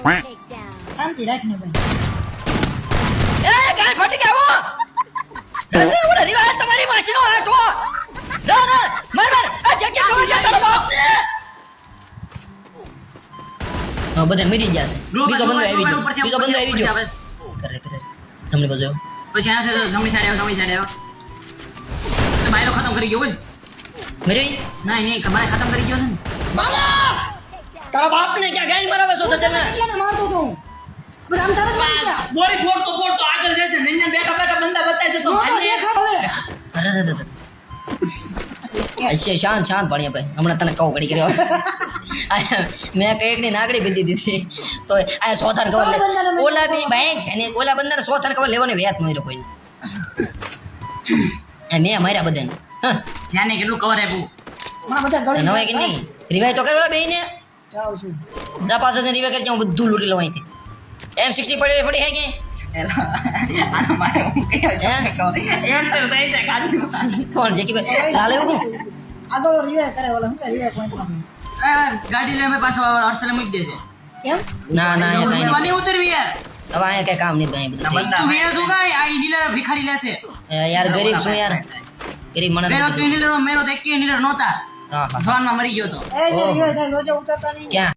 શાંતિ રાખ ને ભાઈ. એ ગાય ફટી ગયા હો એ ઓલા રિવાજ તમારી માસીનો હાથો ના ના માર માર આ જગ્યા ખબર છે તારો બાપ ને હા બધા મરી જશે બીજો બંદો આવી ગયો કરે કરે તમને બજાયો પછી આ છે જમણી સાઈડ આવ્યો તો બાયરો ખતમ કરી ગયો બોલ મરી નહીં કમાય ખતમ કરી ગયો છે ને બાલા તારા બાપ ને ક્યાં ગાય મરાવે છો તને કેટલાને મારતો તો બસ આમ તારે જ મારી ગયા બોય ફોડતો આગળ જશે નંજન બેઠા બંદા બતાય છે તો તો દેખા હવે અરે અચ્છા શાંત પાણી ભાઈ હમણાં તને કહું ઘડી કર્યો મેં કઈક ની નાગડી બીધી દીધી તો આ સોથાર કવર લે ઓલા બી ભાઈ જાને ઓલા બંદર સોથાર કવર લેવાની વેત નઈ કોઈને મેં માર્યા બધાને ધ્યાને કેટલું કવર આપ્યું હમણાં બધા ગળી નવાય કે નહીં રિવાય તો કરવા બેને જાવ છું ના પાસે રિવાય કરી હું બધું લૂટી લઉં અહીંથી M60 પડી હે કે આનો મારે હું કયો છે એમ તો થઈ છે ખાલી કોણ છે કે ભાઈ લાલે હું આગળ રિવાય કરે ઓલા હું કે રિવાય પોઈન્ટ માંથી ગાડી લઈને પાછો અરસલે મૂકી દે છે કેમ ના ના એ કાઈ મને ઉતરવી યાર હવે અહીંયા કઈ કામ નહીં ભાઈ બધું તું વેસ ઉગા આ ઈડીલર ભિખારી લેશે યાર ગરીબ છું યાર ગરીબ મને પેલો તું ઈડીલર મેરો તો એક ઈડીલર નહોતા હા હા જવાનમાં મરી ગયો તો એ જે રિવાય થાય રોજે ઉતરતા નહીં ક્યાં